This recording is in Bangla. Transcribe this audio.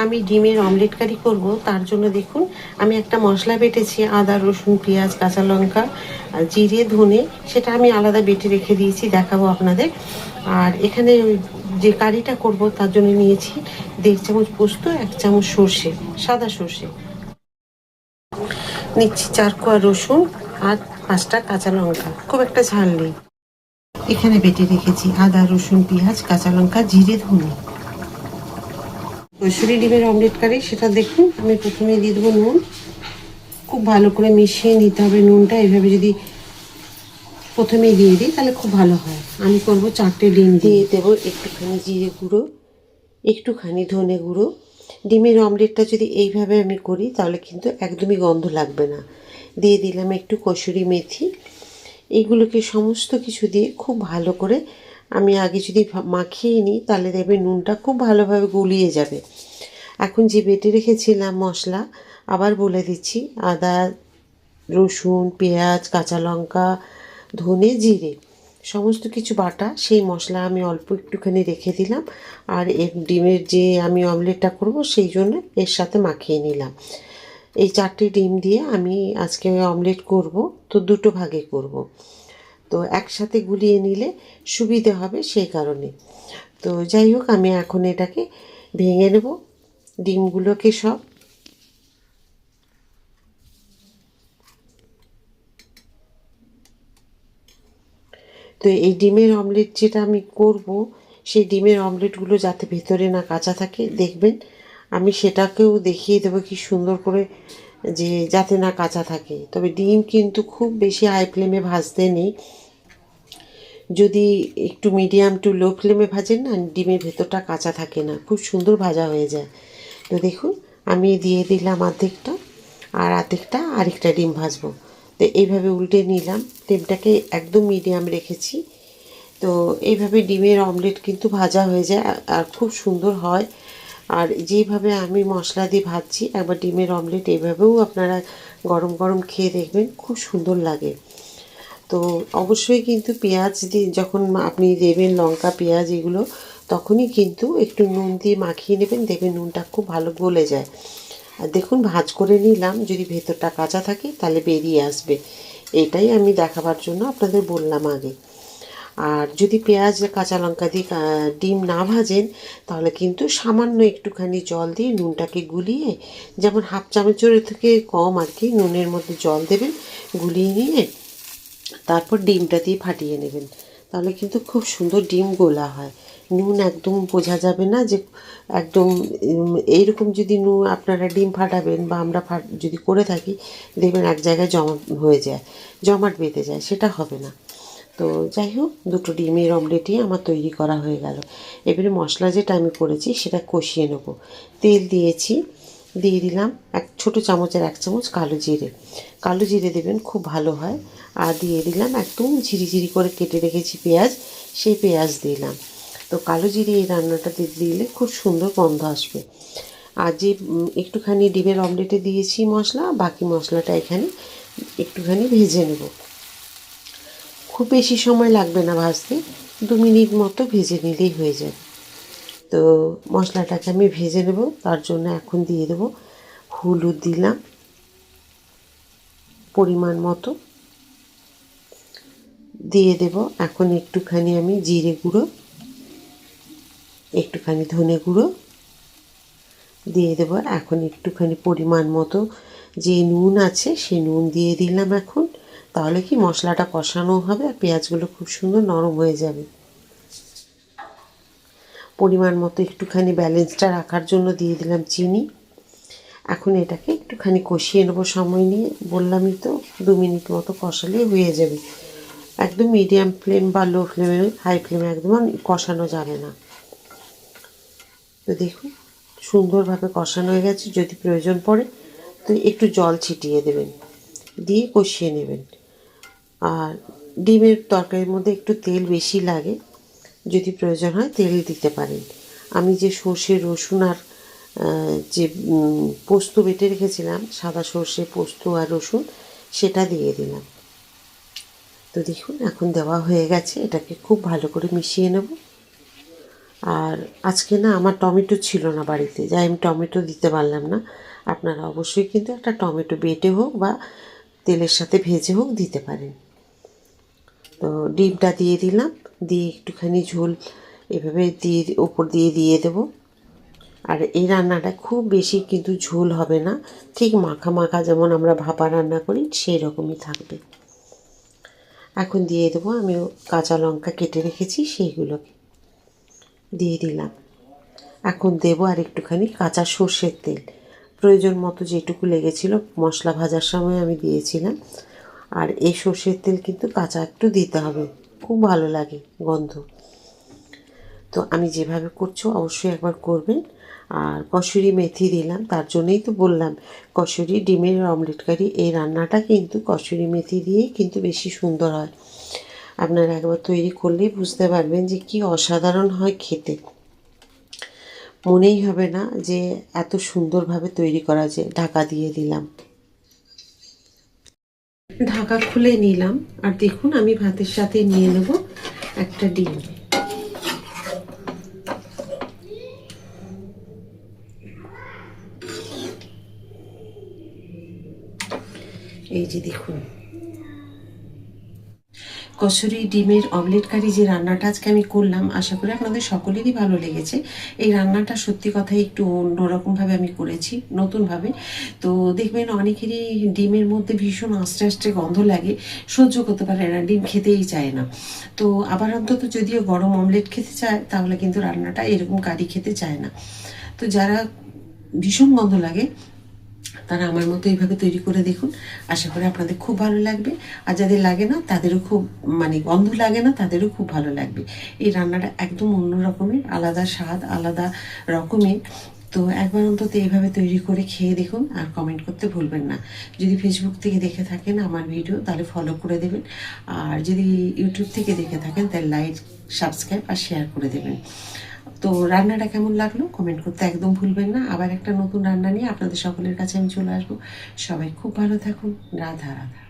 আমি ডিমের অমলেট কারি করব, তার জন্য দেখুন আমি একটা মশলা বেটেছি, আদা রসুন পেঁয়াজ কাঁচা লঙ্কা জিরে ধনে, সেটা আমি আলাদা বেটে রেখে দিয়েছি, দেখাবো আপনাদের। আর এখানে যে কারিটা করব তার জন্য নিয়েছি 1.5 চামচ পোস্ত, 1 চামচ সর্ষে, সাদা সর্ষে নিচ্ছি, 4 কোয়া রসুন আর 5টা কাঁচা লঙ্কা, খুব একটা ঝাল নেই। এখানে বেটে রেখেছি আদা রসুন পেঁয়াজ কাঁচা লঙ্কা জিরে ধনে। কসুরি ডিমের অমলেট কারি সেটা দেখুন, আমি প্রথমে দিয়ে দেবো নুন, খুব ভালো করে মিশিয়ে নিতে হবে নুনটা। এইভাবে যদি প্রথমেই দিয়ে দিই তাহলে খুব ভালো হয়। আমি করবো 4টে ডিম, দিয়ে দেবো একটুখানি জিরে গুঁড়ো, একটুখানি ধনে গুঁড়ো। ডিমের অমলেটটা যদি এইভাবে আমি করি তাহলে কিন্তু একদমই গন্ধ লাগবে না। দিয়ে দিলাম একটু কসুরি মেথি। এইগুলোকে সমস্ত কিছু দিয়ে খুব ভালো করে আমি আগে যদি মাখিয়ে নিই তাহলে দেখবে নুনটা খুব ভালোভাবে গলিয়ে যাবে। এখন যে বেটে রেখেছিলাম মশলা, আবার বলে দিচ্ছি, আদা রসুন পেঁয়াজ কাঁচা লঙ্কা ধনে জিরে সমস্ত কিছু বাটা, সেই মশলা আমি অল্প একটুখানি রেখে দিলাম। আর এর ডিমের যে আমি অমলেটটা করব সেই জন্য এর সাথে মাখিয়ে নিলাম। এই 4টে ডিম দিয়ে আমি আজকে অমলেট করব, তো 2টো ভাগে করব, তো একসাথে গুলিয়ে নিলে সুবিধে হবে সেই কারণে। তো যাই হোক, আমি এখন এটাকে ভেঙে নেব ডিমগুলোকে সব। তো এই ডিমের অমলেট যেটা আমি করব, সেই ডিমের অমলেটগুলো যাতে ভেতরে না কাঁচা থাকে, দেখবেন আমি সেটাকেও দেখিয়ে দেবো কি সুন্দর করে, যে যাতে না কাঁচা থাকে। তবে ডিম কিন্তু খুব বেশি হাই ফ্লেমে ভাজতে নেই, যদি একটু মিডিয়াম টু লো ফ্লেমে ভাজেন না, ডিমের ভেতরটা কাঁচা থাকে না, খুব সুন্দর ভাজা হয়ে যায়। তো দেখুন আমি দিয়ে দিলাম অর্ধেকটা, আর অর্ধেকটা আরেকটা ডিম ভাজবো। তো এইভাবে উল্টে নিলাম, ডিমটাকে একদম মিডিয়াম রেখেছি। তো এইভাবে ডিমের অমলেট কিন্তু ভাজা হয়ে যায় আর খুব সুন্দর হয়। আর যেইভাবে আমি মশলা দিয়ে ভাজছি, একবার ডিমের অমলেট এইভাবেও আপনারা গরম গরম খেয়ে দেখবেন, খুব সুন্দর লাগে। তো অবশ্যই কিন্তু পেঁয়াজ দিয়ে যখন আপনি দেবেন, লঙ্কা পেঁয়াজ এগুলো, তখনই কিন্তু একটু নুন দিয়ে মাখিয়ে নেবেন, দেখবেন নুনটা খুব ভালো গলে যায়। আর দেখুন ভাজ করে নিলাম, যদি ভেতরটা কাঁচা থাকে তাহলে বেরিয়ে আসবে, এটাই আমি দেখাবার জন্য আপনাদের বললাম আগে। আর যদি পেঁয়াজ কাঁচা লঙ্কা দিয়ে ডিম না ভাজেন, তাহলে কিন্তু সামান্য একটুখানি জল দিয়ে নুনটাকে গুলিয়ে, যেমন হাফ চামচের থেকে কম আর কি নুনের মধ্যে জল দেবেন, গুলিয়ে নিয়ে তারপর ডিমটা দিয়ে ফাটিয়ে নেবেন, তাহলে কিন্তু খুব সুন্দর ডিম গোলা হয়। নুন একদম বোঝা যাবে না যে একদম এইরকম। যদি নুন আপনারা ডিম ফাটাবেন বা আমরা যদি করে থাকি, দেখবেন এক জায়গায় জমা হয়ে যায়, জমাট বেঁধে যায়, সেটা হবে না। তো যাই হোক, 2টো ডিমের অমলেটই আমার তৈরি করা হয়ে গেল। এবারে মশলা যেটা আমি করেছি সেটা কষিয়ে নেব। তেল দিয়েছি, দিয়ে দিলাম ছোটো চামচের 1 চামচ কালো জিরে, কালো জিরে দেবেন, খুব ভালো হয়। আর দিয়ে দিলাম একদম ঝিরিঝিরি করে কেটে রেখেছি পেঁয়াজ, সেই পেঁয়াজ দিলাম। তো কালো জিরে এই রান্নাটা দিলে খুব সুন্দর গন্ধ আসবে। আর যে একটুখানি ডিমের অমলেটে দিয়েছি মশলা, বাকি মশলাটা এখানে একটুখানি ভেজে নেব। খুব বেশি সময় লাগবে না ভাজতে, 2 মিনিট মতো ভেজে নিলেই হয়ে যাবে। তো মশলাটাকে আমি ভেজে নেব, তার জন্য এখন দিয়ে দেবো হলুদ, দিলাম পরিমাণ মতো, দিয়ে দেব এখন একটুখানি আমি জিরে গুঁড়ো, একটুখানি ধনে গুঁড়ো দিয়ে দেবো, এখন একটুখানি পরিমাণ মতো যে নুন আছে সেই নুন দিয়ে দিলাম এখন। তাহলে কি মশলাটা কষানো হবে আর পেঁয়াজগুলো খুব সুন্দর নরম হয়ে যাবে। পরিমাণ মতো একটুখানি ব্যালেন্সটা রাখার জন্য দিয়ে দিলাম চিনি। এখন এটাকে একটুখানি কষিয়ে নেবো সময় নিয়ে, বললামই তো 2 মিনিট মতো কষালে হয়ে যাবে। একদম মিডিয়াম ফ্লেম বা লো ফ্লেমে, হাই ফ্লেমে একদম কষানো যাবে না। তো দেখুন সুন্দরভাবে কষানো হয়ে গেছে। যদি প্রয়োজন পড়ে তো একটু জল ছিটিয়ে দেবেন, দিয়ে কষিয়ে নেবেন। আর ডিমের তরকারির মধ্যে একটু তেল বেশি লাগে, যদি প্রয়োজন হয় তেল দিতে পারেন। আমি যে সর্ষে রসুন আর যে পোস্ত বেটে রেখেছিলাম, সাদা সর্ষে পোস্ত আর রসুন, সেটা দিয়ে দিলাম। তো দেখুন এখন দেওয়া হয়ে গেছে, এটাকে খুব ভালো করে মিশিয়ে নেব। আর আজকে না আমার টমেটো ছিল না বাড়িতে, যাই আমি টমেটো দিতে পারলাম না। আপনারা অবশ্যই কিন্তু একটা টমেটো বেটে হোক বা তেলের সাথে ভেজে হোক দিতে পারেন। তো ডিমটা দিয়ে দিলাম, দিয়ে একটুখানি ঝোল এভাবে দিয়ে ওপর দিয়ে দিয়ে দেবো। আর এই রান্নাটা খুব বেশি কিন্তু ঝোল হবে না, ঠিক মাখা মাখা যেমন আমরা ভাপা রান্না করি সেই রকমই থাকবে। এখন দিয়ে দেবো আমি কাঁচা লঙ্কা কেটে রেখেছি, সেইগুলোকে দিয়ে দিলাম। এখন দেবো আর একটুখানি কাঁচা সর্ষের তেল, প্রয়োজন মতো যেটুকু লেগেছিল মশলা ভাজার সময় আমি দিয়েছিলাম। আর এই সর্ষের তেল কিন্তু কাঁচা একটু দিতে হবে, খুব ভালো লাগে গন্ধ। তো আমি যেভাবে করছো অবশ্যই একবার করবেন। আর কসুরি মেথি দিলাম, তার জন্যই তো বললাম কসুরি ডিমের অমলেট কারি এই রান্নাটা কিন্তু কসুরি মেথি দিয়েই কিন্তু বেশি সুন্দর হয়। আপনারা একবার তৈরি করলেই বুঝতে পারবেন যে কি অসাধারণ হয় খেতে। মনেই হবে না যে এত সুন্দরভাবে তৈরি করা যায়। ঢাকা দিয়ে দিলাম, ঢাকা খুলে নিলাম। আর দেখুন আমি ভাতের সাথে নিয়ে নেব একটা ডিম। এই যে দেখুন কসুরি ডিমের অমলেট কারি যে রান্নাটা আজকে আমি করলাম, আশা করি আপনাদের সকলেরই ভালো লেগেছে। এই রান্নাটা সত্যি কথাই একটু অন্যরকমভাবে আমি করেছি, নতুনভাবে। তো দেখবেন অনেকেরই ডিমের মধ্যে ভীষণ আস্তে আস্তে গন্ধ লাগে, সহ্য করতে পারে না, ডিম খেতেই চায় না। তো আবার অন্তত যদিও গরম অমলেট খেতে চায় তাহলে কিন্তু রান্নাটা এরকম কারি খেতে চায় না। তো যারা ভীষণ গন্ধ লাগে তারা আমার মতো এইভাবে তৈরি করে দেখুন, আশা করি আপনাদের খুব ভালো লাগবে। আর যাদের লাগে না তাদেরও খুব, মানে গন্ধ লাগে না তাদেরও খুব ভালো লাগবে। এই রান্নাটা একদম অন্য রকমের, আলাদা স্বাদ, আলাদা রকমের। তো একবার অন্তত এইভাবে তৈরি করে খেয়ে দেখুন, আর কমেন্ট করতে ভুলবেন না। যদি ফেসবুক থেকে দেখে থাকেন আমার ভিডিও তাহলে ফলো করে দেবেন, আর যদি ইউটিউব থেকে দেখে থাকেন তাহলে লাইক, সাবস্ক্রাইব আর শেয়ার করে দেবেন। তো রান্নাটা কেমন লাগলো কমেন্ট করতে একদম ভুলবেন না। আবার একটা নতুন রান্না নিয়ে আপনাদের সকলের কাছে আমি চলে আসবো। সবাই খুব ভালো থাকুন। রাধা রাধা।